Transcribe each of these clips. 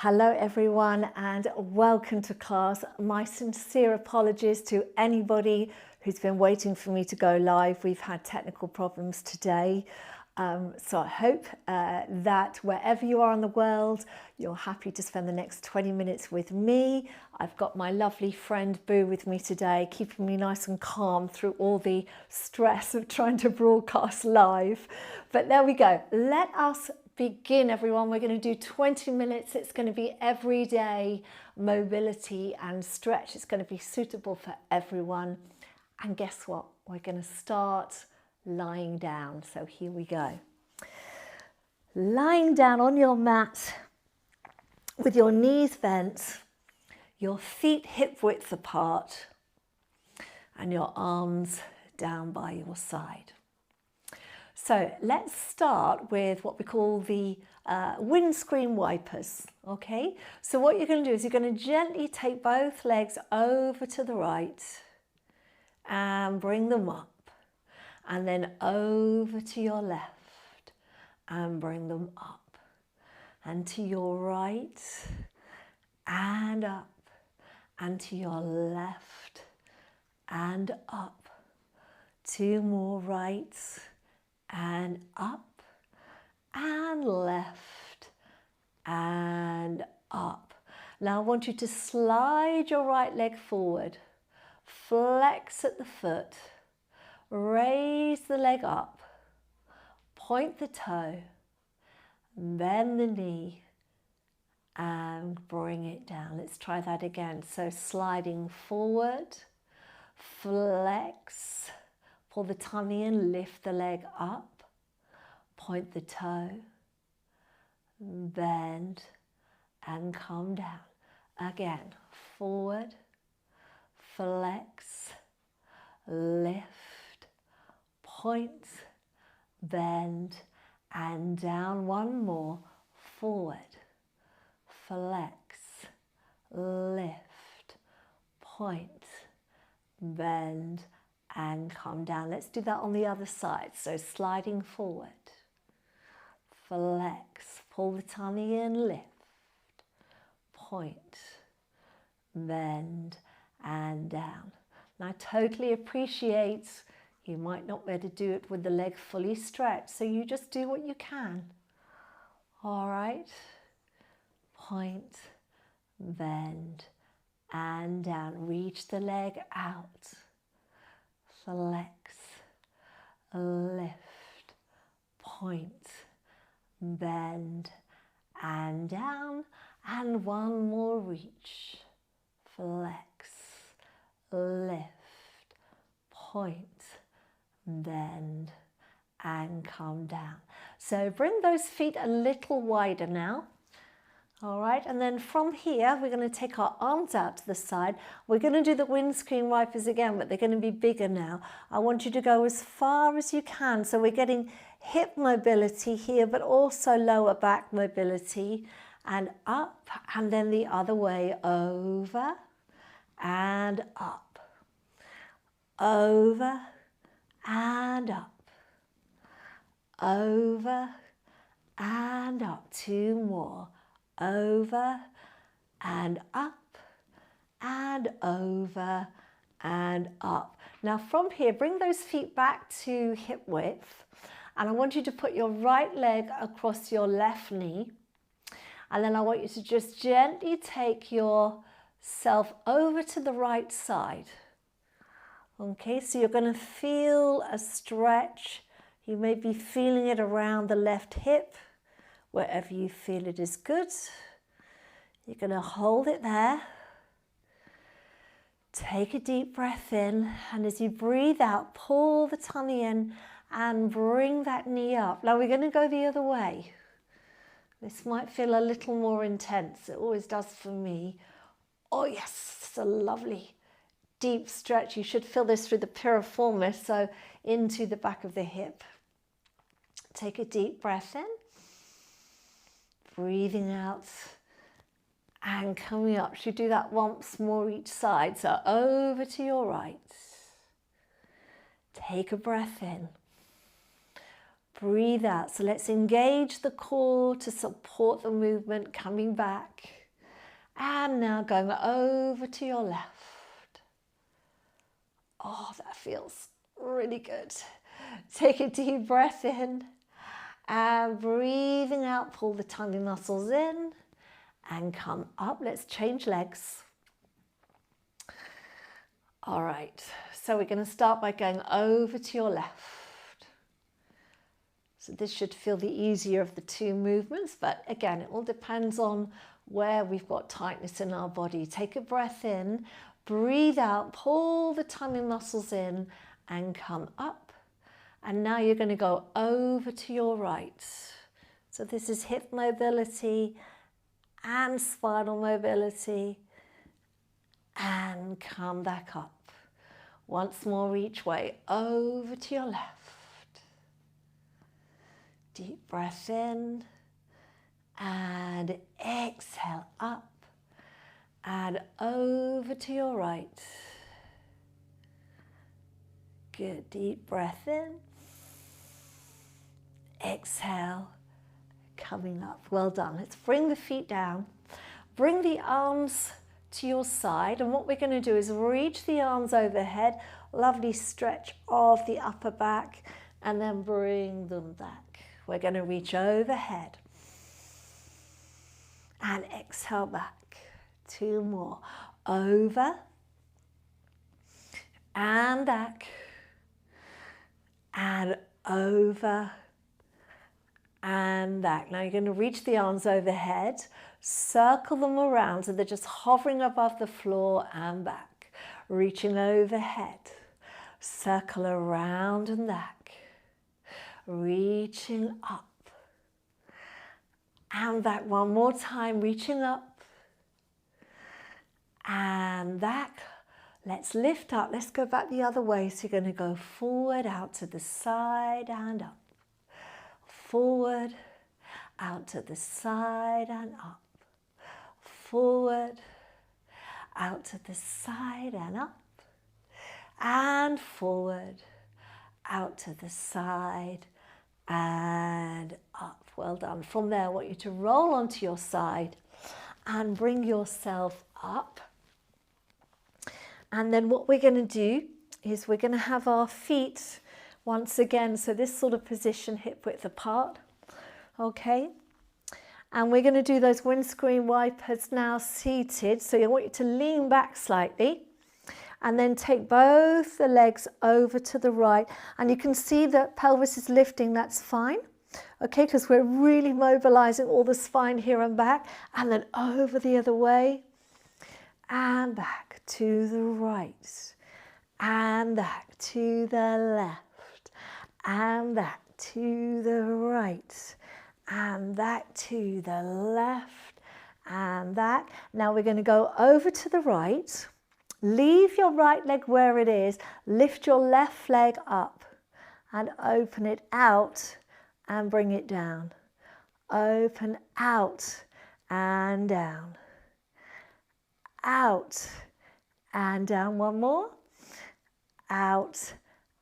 Hello everyone and welcome to class. My sincere apologies to anybody who's been waiting for me to go live. We've had technical problems today. So I hope that wherever you are in the world, you're happy to spend the next 20 minutes with me. I've got my lovely friend Boo with me today, keeping me nice and calm through all the stress of trying to broadcast live. But there we go. Let us begin, everyone. We're going to do 20 minutes. It's going to be everyday mobility and stretch. It's going to be suitable for everyone. And guess what? We're going to start lying down. So here we go. Lying down on your mat with your knees bent, your feet hip width apart, and your arms down by your side. So let's start with what we call the windscreen wipers, okay? So what you're going to do is you're going to gently take both legs over to the right and bring them up, and then over to your left and bring them up, and to your right and up, and to your left and up. Two more rights and up and left and up. Now I want you to slide your right leg forward, flex at the foot, raise the leg up, point the toe, bend the knee and bring it down. Let's try that again. So sliding forward, flex, pull the tummy in, lift the leg up, point the toe, bend and come down. Again, forward, flex, lift, point, bend and down. One more, forward, flex, lift, point, bend and come down. Let's do that on the other side. So sliding forward, flex, pull the tummy in, lift, point, bend and down. And I totally appreciate you might not be able to do it with the leg fully stretched, so you just do what you can. All right, point, bend and down. Reach the leg out. Flex, lift, point, bend and down. And one more reach. Flex, lift, point, bend and come down. So bring those feet a little wider now. All right, and then from here, we're going to take our arms out to the side. We're going to do the windscreen wipers again, but they're going to be bigger now. I want you to go as far as you can. So we're getting hip mobility here, but also lower back mobility, and up, and then the other way, over and up, over and up, over and up. Two more. Over and up and over and up. Now from here, bring those feet back to hip width, and I want you to put your right leg across your left knee, and then I want you to just gently take yourself over to the right side. Okay, so you're going to feel a stretch. You may be feeling it around the left hip. Wherever you feel it is good, you're going to hold it there. Take a deep breath in, and as you breathe out, pull the tummy in and bring that knee up. Now we're going to go the other way. This might feel a little more intense. It always does for me. Oh yes, it's a lovely deep stretch. You should feel this through the piriformis, so into the back of the hip. Take a deep breath in. Breathing out and coming up. Should do that once more each side. So over to your right. Take a breath in. Breathe out. So let's engage the core to support the movement, coming back. And now going over to your left. Oh, that feels really good. Take a deep breath in and breathing out, pull the tummy muscles in and come up. Let's change legs. All right, so we're going to start by going over to your left. So this should feel the easier of the two movements, but again, it all depends on where we've got tightness in our body. Take a breath in, breathe out, pull the tummy muscles in and come up. And now you're going to go over to your right. So this is hip mobility and spinal mobility. And come back up. Once more each way, over to your left. Deep breath in and exhale up and over to your right. Good, deep breath in. Exhale, coming up. Well done. Let's bring the feet down. Bring the arms to your side, and what we're going to do is reach the arms overhead, lovely stretch of the upper back, and then bring them back. We're going to reach overhead and exhale back. Two more. Over and back and over and back. Now you're going to reach the arms overhead, circle them around so they're just hovering above the floor and back. Reaching overhead, circle around and back. Reaching up and back. One more time, reaching up and back. Let's lift up. Let's go back the other way. So you're going to go forward, out to the side and up. Forward, out to the side and up. Forward, out to the side and up. And forward, out to the side and up. Well done. From there, I want you to roll onto your side and bring yourself up. And then what we're going to do is we're going to have our feet once again, so this sort of position, hip width apart, okay? And we're going to do those windscreen wipers now seated. So I want you to lean back slightly and then take both the legs over to the right. And you can see that pelvis is lifting, that's fine, okay? Because we're really mobilizing all the spine here and back. And then over the other way and back to the right and back to the left. And back to the right, and back to the left, and back. Now we're going to go over to the right. Leave your right leg where it is. Lift your left leg up and open it out and bring it down. Open out and down. Out and down. One more. Out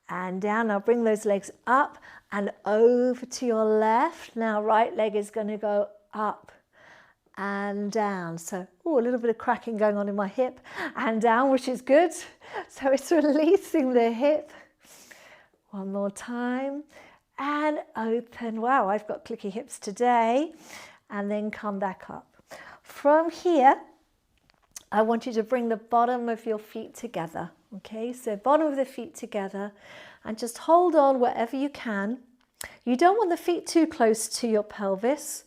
and down. Now bring those legs up and over to your left. Now right leg is going to go up and down. So, a little bit of cracking going on in my hip and down, which is good. So it's releasing the hip. One more time and open. Wow, I've got clicky hips today. And then come back up. From here, I want you to bring the bottom of your feet together. Okay, so bottom of the feet together and just hold on wherever you can. You don't want the feet too close to your pelvis,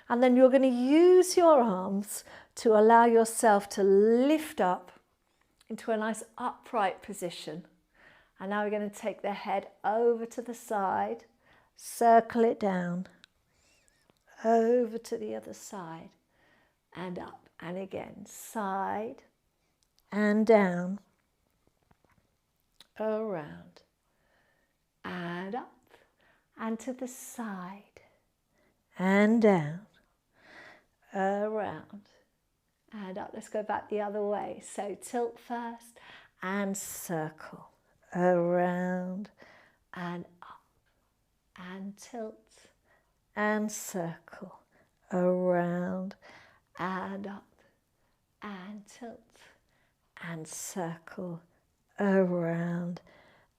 and then you're going to use your arms to allow yourself to lift up into a nice upright position. And now we're going to take the head over to the side, circle it down, over to the other side and up, and again, side and down. Around and up and to the side and down, around and up. Let's go back the other way. So tilt first and circle, around and up and tilt and circle, around and up and tilt and circle, around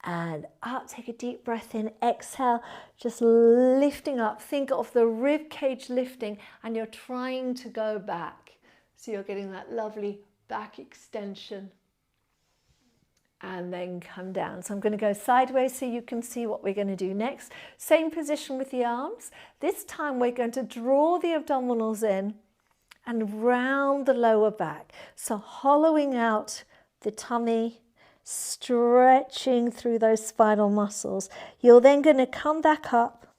and up. Take a deep breath in, exhale, just lifting up. Think of the rib cage lifting and you're trying to go back. So you're getting that lovely back extension. And then come down. So I'm going to go sideways so you can see what we're going to do next. Same position with the arms. This time we're going to draw the abdominals in and round the lower back. So hollowing out the tummy, stretching through those spinal muscles. You're then going to come back up,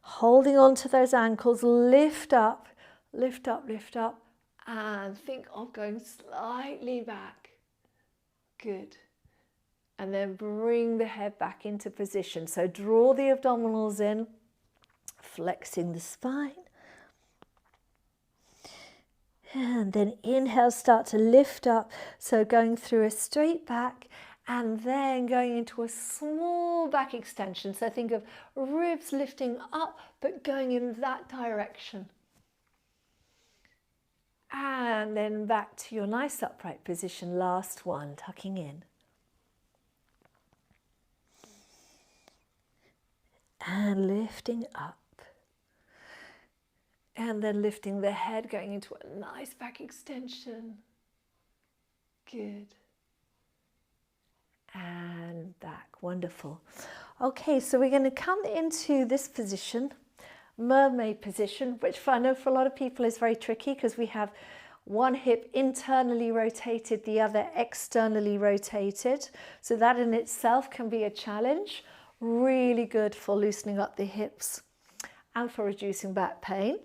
holding on to those ankles, lift up, lift up, lift up, and think of going slightly back. Good. And then bring the head back into position. So draw the abdominals in, flexing the spine. And then inhale, start to lift up. So going through a straight back and then going into a small back extension. So think of ribs lifting up, but going in that direction. And then back to your nice upright position. Last one, tucking in. And lifting up. And then lifting the head, going into a nice back extension. Good. And back. Wonderful. Okay, so we're going to come into this position, mermaid position, which I know for a lot of people is very tricky because we have one hip internally rotated, the other externally rotated. So that in itself can be a challenge. Really good for loosening up the hips and for reducing back pain.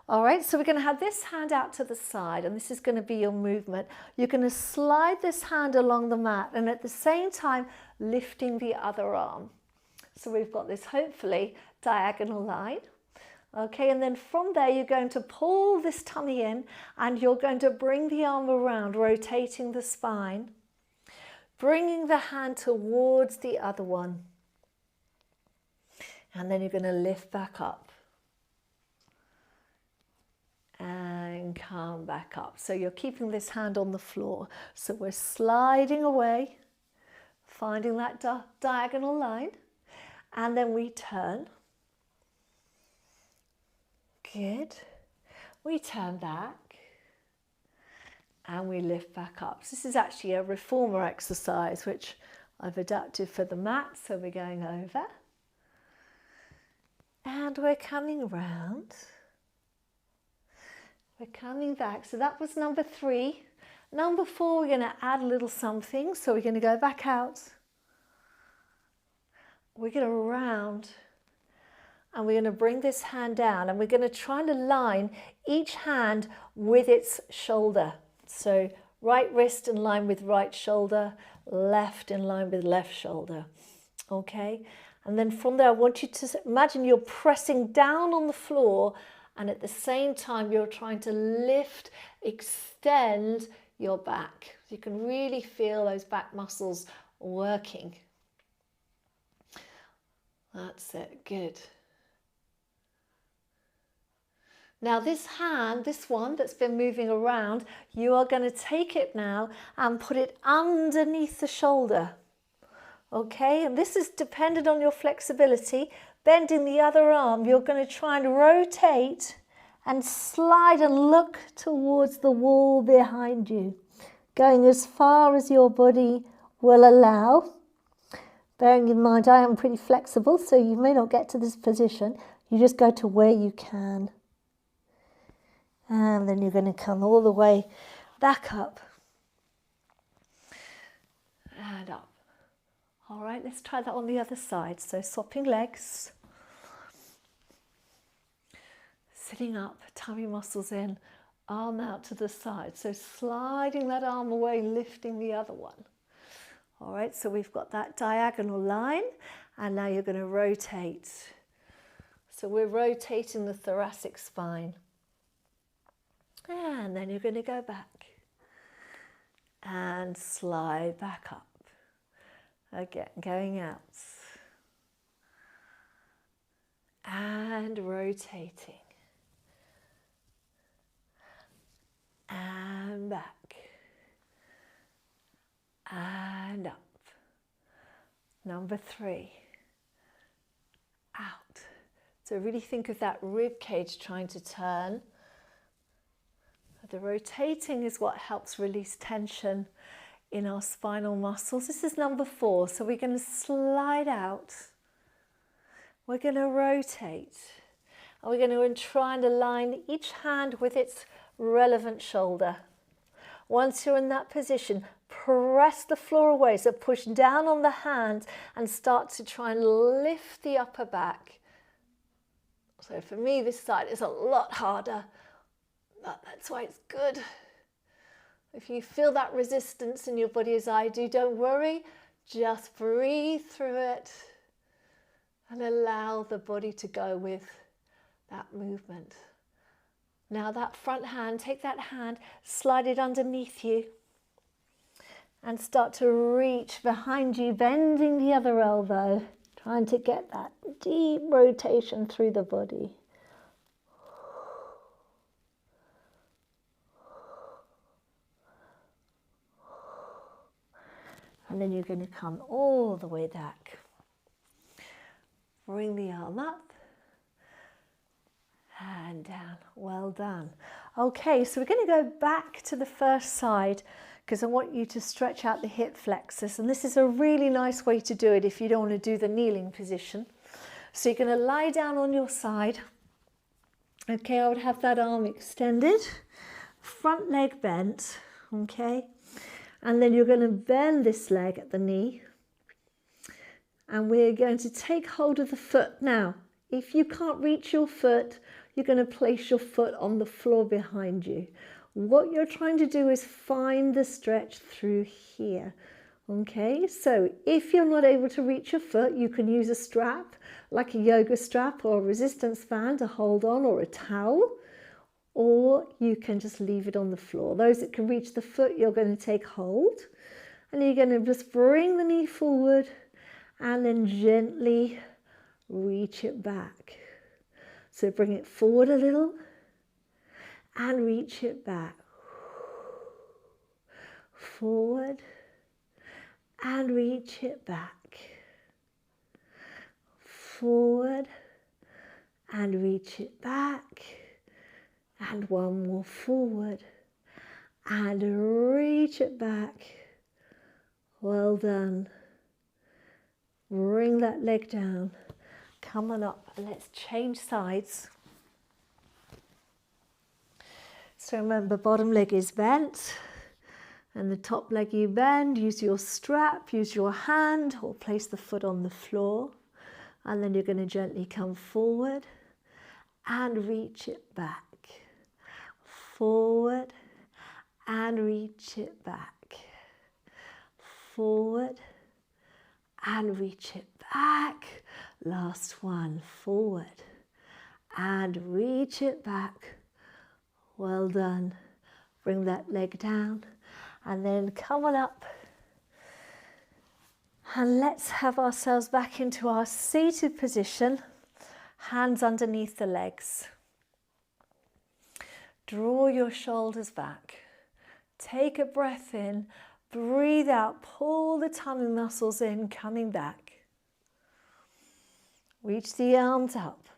All right, so we're going to have this hand out to the side and this is going to be your movement. You're going to slide this hand along the mat and at the same time lifting the other arm. So we've got this hopefully diagonal line. Okay, and then from there you're going to pull this tummy in and you're going to bring the arm around, rotating the spine, bringing the hand towards the other one. And then you're going to lift back up and come back up. So you're keeping this hand on the floor. So we're sliding away, finding that diagonal line, and then we turn. Good. We turn back and we lift back up. So this is actually a reformer exercise, which I've adapted for the mat. So we're going over. And we're coming round. We're coming back. So that was number 3. Number 4, we're going to add a little something. So we're going to go back out. We're going to round. And we're going to bring this hand down. And we're going to try to line each hand with its shoulder. So right wrist in line with right shoulder. Left in line with left shoulder. Okay? And then from there, I want you to imagine you're pressing down on the floor and at the same time, you're trying to lift, extend your back. You can really feel those back muscles working. That's it, good. Now this hand, this one that's been moving around, you are going to take it now and put it underneath the shoulder. Okay, and this is dependent on your flexibility. Bending the other arm, you're going to try and rotate and slide and look towards the wall behind you, going as far as your body will allow. Bearing in mind, I am pretty flexible, so you may not get to this position. You just go to where you can. And then you're going to come all the way back up and up. All right, let's try that on the other side. So swapping legs, sitting up, tummy muscles in, arm out to the side. So sliding that arm away, lifting the other one. All right, so we've got that diagonal line and now you're going to rotate. So we're rotating the thoracic spine. And then you're going to go back and slide back up. Again, going out and rotating. And back. And up. Number 3. Out. So really think of that rib cage trying to turn. The rotating is what helps release tension in our spinal muscles. This is number 4. So we're going to slide out. We're going to rotate. And we're going to try and align each hand with its relevant shoulder. Once you're in that position, press the floor away. So push down on the hand and start to try and lift the upper back. So for me, this side is a lot harder, but that's why it's good. If you feel that resistance in your body as I do, don't worry. Just breathe through it and allow the body to go with that movement. Now that front hand, take that hand, slide it underneath you and start to reach behind you, bending the other elbow, trying to get that deep rotation through the body. And then you're going to come all the way back. Bring the arm up and down. Well done. Okay, so we're going to go back to the first side because I want you to stretch out the hip flexors. And this is a really nice way to do it if you don't want to do the kneeling position. So you're going to lie down on your side. Okay, I would have that arm extended, front leg bent, okay? And then you're going to bend this leg at the knee. And we're going to take hold of the foot. Now, if you can't reach your foot, you're going to place your foot on the floor behind you. What you're trying to do is find the stretch through here. Okay, so if you're not able to reach your foot, you can use a strap, like a yoga strap or a resistance band to hold on, or a towel, or you can just leave it on the floor. Those that can reach the foot, you're going to take hold, and you're going to just bring the knee forward and then gently reach it back. So bring it forward a little and reach it back. Forward and reach it back. Forward and reach it back. And one more forward and reach it back. Well done. Bring that leg down. Come on up and let's change sides. So remember, bottom leg is bent and the top leg you bend. Use your strap, use your hand, or place the foot on the floor. And then you're going to gently come forward and reach it back. Forward and reach it back. Forward and reach it back. Last one, forward and reach it back. Well done. Bring that leg down and then come on up. And let's have ourselves back into our seated position, hands underneath the legs. Draw your shoulders back. Take a breath in, breathe out, pull the tummy muscles in, coming back. Reach the arms up.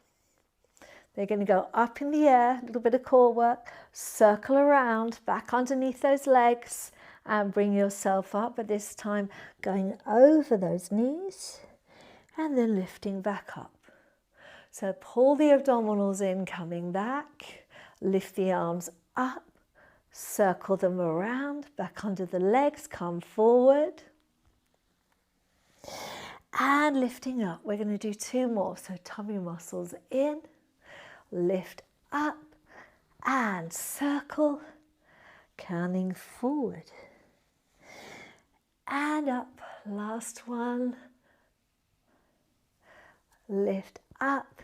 They're going to go up in the air, a little bit of core work, circle around, back underneath those legs, and bring yourself up, but this time going over those knees and then lifting back up. So pull the abdominals in, coming back, lift the arms up, circle them around, back under the legs, come forward. And lifting up, we're going to do 2 more. So tummy muscles in, lift up and circle, coming forward. And up, last one. Lift up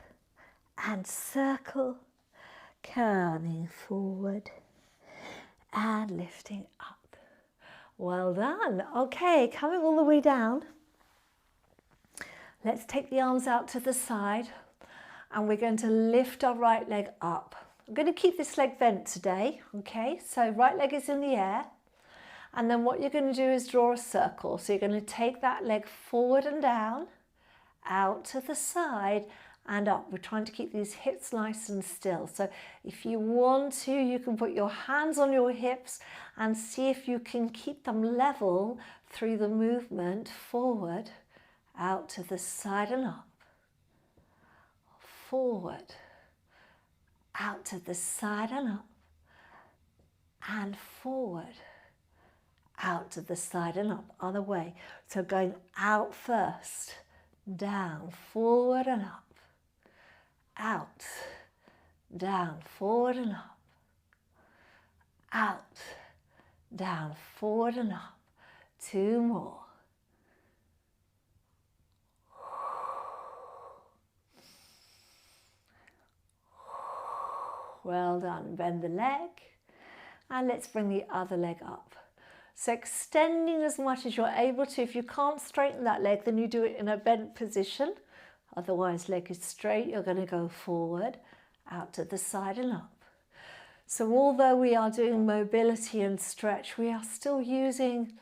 and circle, coming forward and lifting up. Well done. Okay, coming all the way down. Let's take the arms out to the side. and we're going to lift our right leg up. I'm going to keep this leg bent today, okay? So right leg is in the air, and then what you're going to do is draw a circle. So you're going to take that leg forward and down, out to the side and up. We're trying to keep these hips nice and still. So if you want to, you can put your hands on your hips and see if you can keep them level through the movement. Forward, out to the side and up. Forward, out to the side and up. And forward, out to the side and up. Other way. So going out first, down, forward and up. Out, down, forward and up. Out, down, forward and up. 2 more. Well done. Bend the leg. And let's bring the other leg up. So extending as much as you're able to. If you can't straighten that leg, then you do it in a bent position. Otherwise, leg is straight, you're going to go forward, out to the side and up. So although we are doing mobility and stretch, we are still using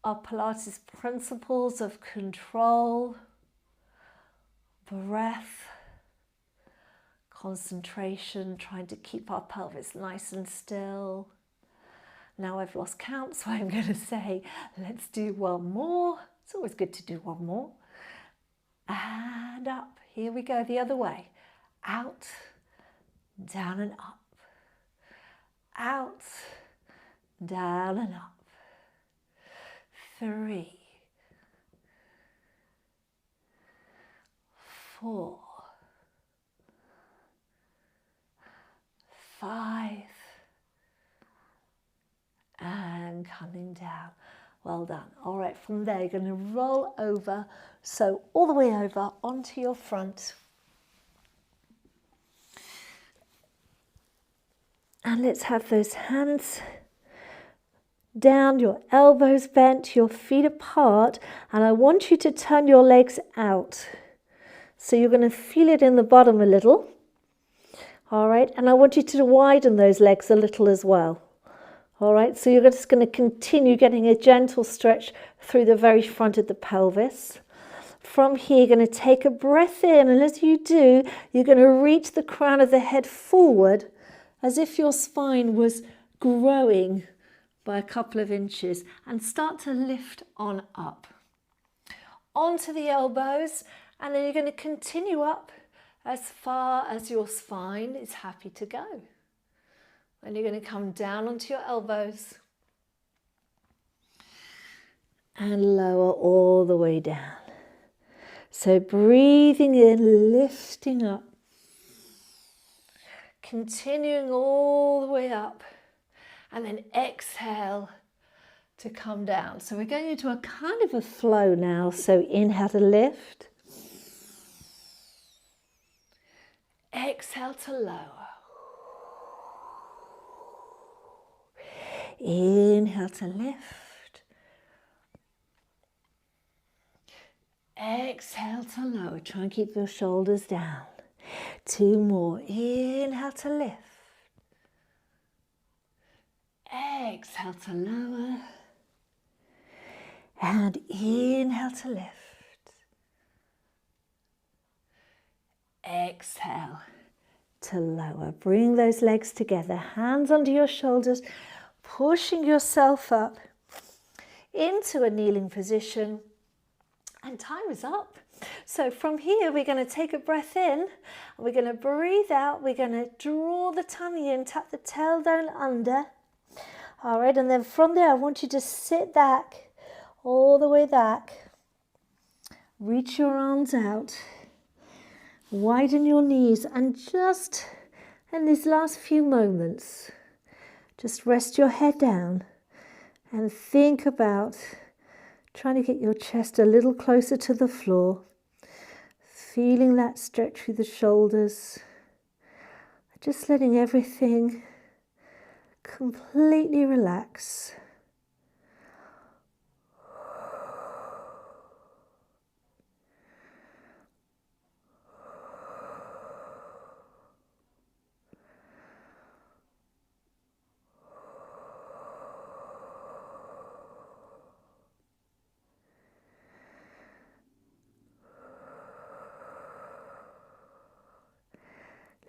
our Pilates principles of control, breath, concentration, trying to keep our pelvis nice and still. Now I've lost count, so I'm going to say, let's do one more. It's always good to do one more. And up. Here we go the other way. Out, down and up. Out, down and up. 3, 4, 5, and coming down. Well done. All right, from there you're going to roll over, so all the way over onto your front. And let's have those hands down, your elbows bent, your feet apart, and I want you to turn your legs out. So you're going to feel it in the bottom a little. All right, and I want you to widen those legs a little as well. All right, so you're just going to continue getting a gentle stretch through the very front of the pelvis. From here, you're going to take a breath in, and as you do, you're going to reach the crown of the head forward as if your spine was growing by a couple of inches, and start to lift on up. Onto the elbows, and then you're going to continue up as far as your spine is happy to go. And you're going to come down onto your elbows and lower all the way down. So breathing in, lifting up, continuing all the way up, and then exhale to come down. So we're going into a kind of a flow now. So inhale to lift, exhale to lower. Inhale to lift. Exhale to lower. Try and keep your shoulders down. 2 more. Inhale to lift. Exhale to lower. And inhale to lift. Exhale to lower. Bring those legs together. Hands under your shoulders. Pushing yourself up into a kneeling position, and time is up. So from here we're going to take a breath in, we're going to breathe out, we're going to draw the tummy in, tuck the tail down under. All right, and then from there I want you to sit back, all the way back, reach your arms out, widen your knees, and just in these last few moments, just rest your head down and think about trying to get your chest a little closer to the floor, feeling that stretch through the shoulders, just letting everything completely relax.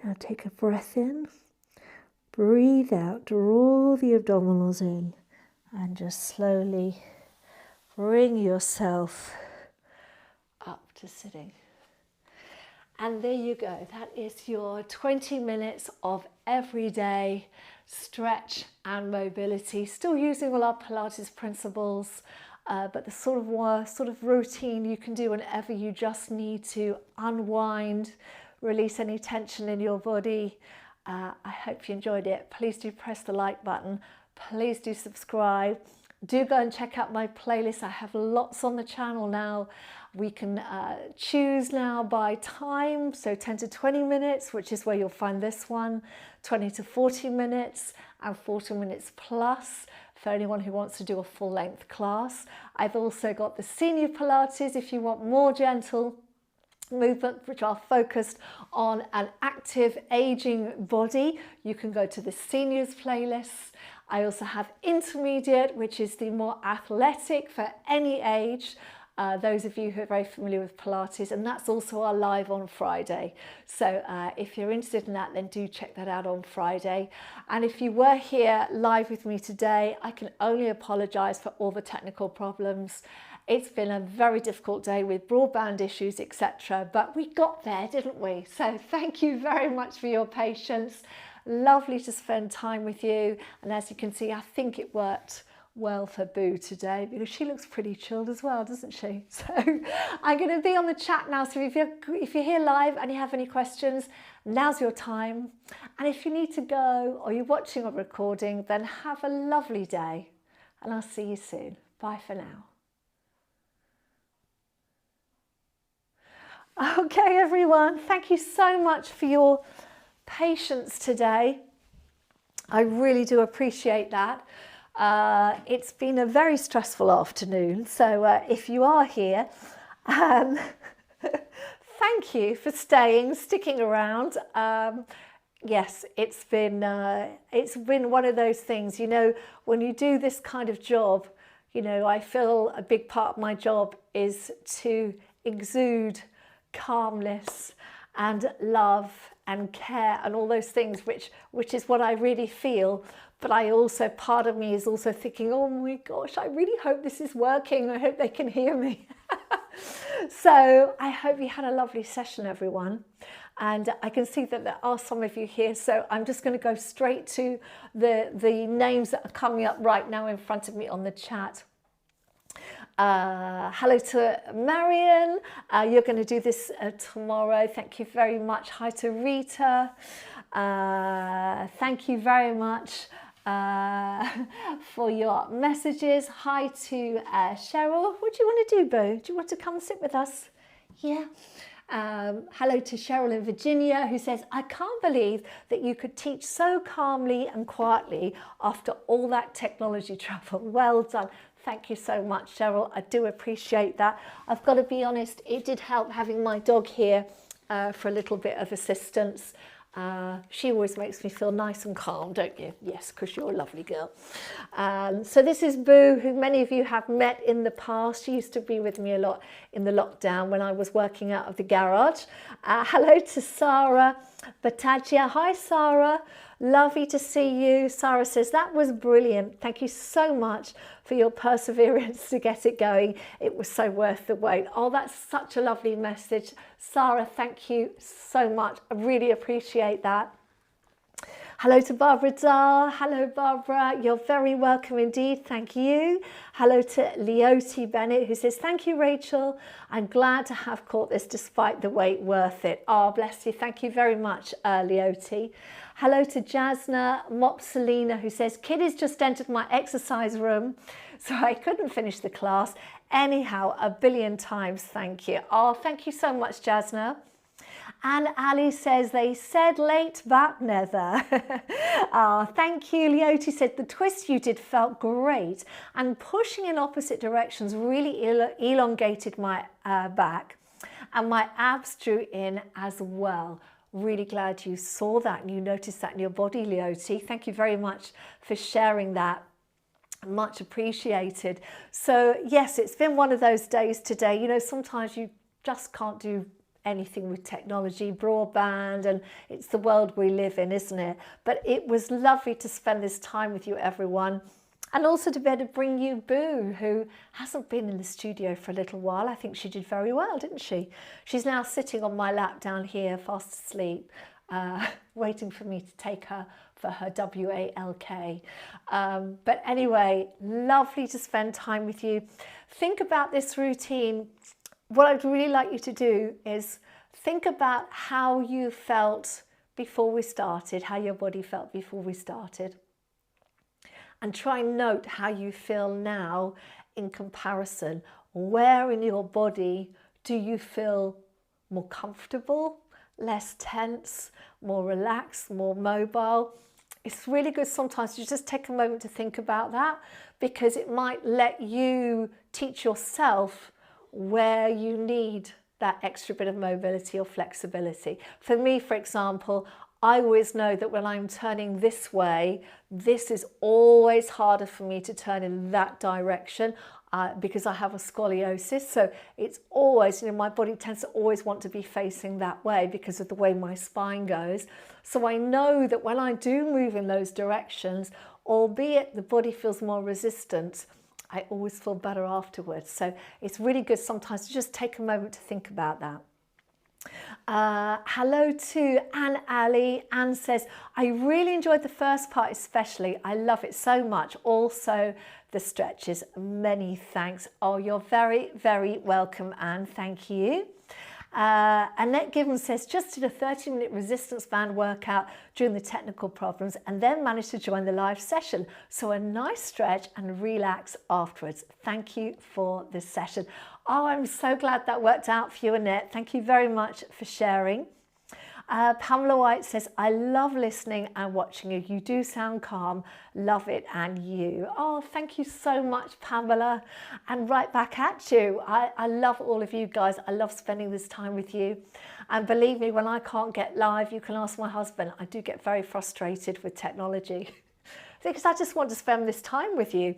Now take a breath in, breathe out, draw the abdominals in, and just slowly bring yourself up to sitting. And there you go. That is your 20 minutes of everyday stretch and mobility. Still using all our Pilates principles, but the sort of routine you can do whenever you just need to unwind, release any tension in your body. I hope you enjoyed it. Please do press the like button. Please do subscribe. Do go and check out my playlist. I have lots on the channel now. We can choose now by time, so 10 to 20 minutes, which is where you'll find this one, 20 to 40 minutes, and 40 minutes plus for anyone who wants to do a full-length class. I've also got the senior Pilates if you want more gentle movement which are focused on an active aging body. You can go to the seniors playlist. I also have intermediate, which is the more athletic for any age. Those of you who are very familiar with Pilates, and that's also our live on Friday. So if you're interested in that, then do check that out on Friday. And if you were here live with me today, I can only apologise for all the technical problems. It's been a very difficult day with broadband issues, etc. But we got there, didn't we? So thank you very much for your patience. Lovely to spend time with you. And as you can see, I think it worked well for Boo today because she looks pretty chilled as well, doesn't she? So I'm going to be on the chat now. So if you're here live and you have any questions, now's your time. And if you need to go or you're watching a recording, then have a lovely day. And I'll see you soon. Bye for now. Okay, everyone, thank you so much for your patience today. I really do appreciate that. It's been a very stressful afternoon, so if you are here, thank you for sticking around. Yes, it's been one of those things, you know, when you do this kind of job, you know, I feel a big part of my job is to exude calmness and love and care and all those things, which is what I really feel. But I also, part of me is also thinking, oh my gosh, I really hope this is working. I hope they can hear me. So I hope you had a lovely session, everyone. And I can see that there are some of you here. So I'm just going to go straight to the names that are coming up right now in front of me on the chat. Hello to Marion. You're going to do this tomorrow. Thank you very much. Hi to Rita. Thank you very much for your messages. Hi to Cheryl. What do you want to do, Bo? Do you want to come and sit with us? Yeah. Hello to Cheryl in Virginia, who says, I can't believe that you could teach so calmly and quietly after all that technology travel. Well done. Thank you so much, Cheryl. I do appreciate that. I've got to be honest, it did help having my dog here for a little bit of assistance. She always makes me feel nice and calm, don't you? Yes, because you're a lovely girl. So this is Boo, who many of you have met in the past. She used to be with me a lot in the lockdown when I was working out of the garage. Hello to Sarah Batagia. Hi, Sarah. Lovely to see you. Sarah says, that was brilliant. Thank you so much for your perseverance to get it going. It was so worth the wait. Oh, that's such a lovely message. Sarah, thank you so much. I really appreciate that. Hello to Barbara Dar. Hello, Barbara. You're very welcome indeed. Thank you. Hello to Leotie Bennett, who says, thank you, Rachel. I'm glad to have caught this despite the wait. Worth it. Oh, bless you. Thank you very much, Leotie. Hello to Jasna Mopselina, who says, Kiddies just entered my exercise room, so I couldn't finish the class. Anyhow, a billion times thank you. Oh, thank you so much, Jasna. And Ali says, they said late but never. Thank you. Leotie said, the twist you did felt great, and pushing in opposite directions really elongated my back, and my abs drew in as well. Really glad you saw that and you noticed that in your body, Leotie. Thank you very much for sharing that. Much appreciated. So yes, it's been one of those days today. You know, sometimes you just can't do anything with technology, broadband, and it's the world we live in, isn't it? But it was lovely to spend this time with you, everyone. And also to be able to bring you Boo, who hasn't been in the studio for a little while. I think she did very well, didn't she? She's now sitting on my lap down here, fast asleep, waiting for me to take her for her WALK. But anyway, lovely to spend time with you. Think about this routine. What I'd really like you to do is think about how you felt before we started, how your body felt before we started. And try and note how you feel now in comparison. Where in your body do you feel more comfortable, less tense, more relaxed, more mobile? It's really good sometimes to just take a moment to think about that, because it might let you teach yourself where you need that extra bit of mobility or flexibility. For me, for example, I always know that when I'm turning this way, this is always harder for me to turn in that direction because I have a scoliosis. So it's always, my body tends to always want to be facing that way because of the way my spine goes. So I know that when I do move in those directions, albeit the body feels more resistant, I always feel better afterwards. So it's really good sometimes to just take a moment to think about that. Hello to Anne Ali. Anne says, I really enjoyed the first part especially. I love it so much. Also the stretches. Many thanks. Oh, you're very, very welcome, Anne. Thank you. Annette Gibbons says, just did a 30-minute resistance band workout during the technical problems and then managed to join the live session. So a nice stretch and relax afterwards. Thank you for this session. Oh, I'm so glad that worked out for you, Annette. Thank you very much for sharing. Pamela White says, I love listening and watching you. You do sound calm. Love it. And you. Oh, thank you so much, Pamela. And right back at you. I love all of you guys. I love spending this time with you. And believe me, when I can't get live, you can ask my husband. I do get very frustrated with technology because I just want to spend this time with you.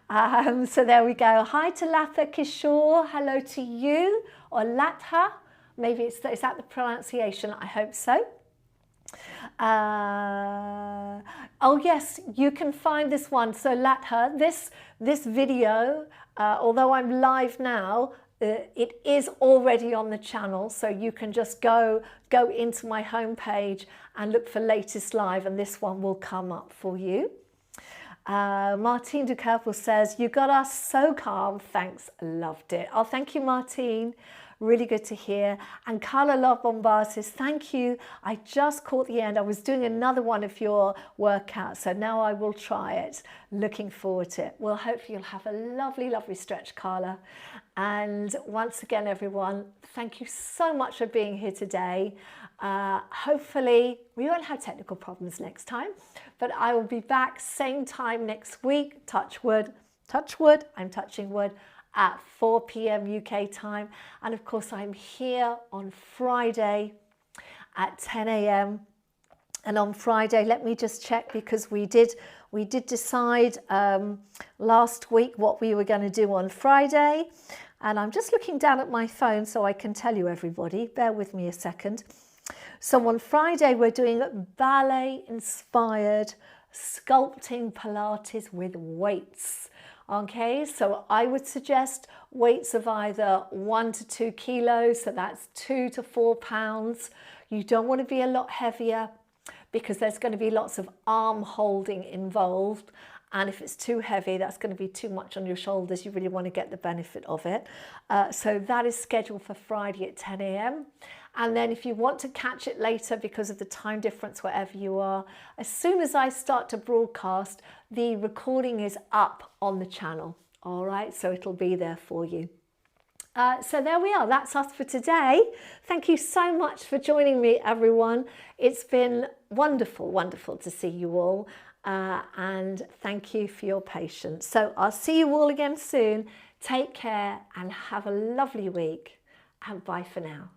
So there we go. Hi to Latha Kishore. Hello to you, or Latha. Maybe is that the pronunciation? I hope so. Oh yes, you can find this one. So Latha, this video, although I'm live now, it is already on the channel. So you can just go into my homepage and look for latest live, and this one will come up for you. Martine Dukerpel says, you got us so calm. Thanks, loved it. Oh, thank you, Martine. Really good to hear. And Carla Love Bombard says, thank you. I just caught the end. I was doing another one of your workouts, so now I will try it. Looking forward to it. Well, hopefully you'll have a lovely, lovely stretch, Carla. And once again, everyone, thank you so much for being here today. Hopefully we won't have technical problems next time, but I will be back same time next week. Touch wood, I'm touching wood, at 4 p.m. UK time. And of course, I'm here on Friday at 10 a.m. And on Friday, let me just check, because we did decide last week what we were going to do on Friday. And I'm just looking down at my phone so I can tell you, everybody. Bear with me a second. So on Friday, we're doing ballet-inspired sculpting Pilates with weights. Okay, so I would suggest weights of either 1 to 2 kilos, so that's 2 to 4 pounds. You don't want to be a lot heavier because there's going to be lots of arm holding involved. And if it's too heavy, that's going to be too much on your shoulders. You really want to get the benefit of it. So that is scheduled for Friday at 10 a.m. And then if you want to catch it later because of the time difference, wherever you are, as soon as I start to broadcast, the recording is up on the channel. All right, so it'll be there for you. So there we are. That's us for today. Thank you so much for joining me, everyone. It's been wonderful, wonderful to see you all. And thank you for your patience. So I'll see you all again soon. Take care and have a lovely week. And bye for now.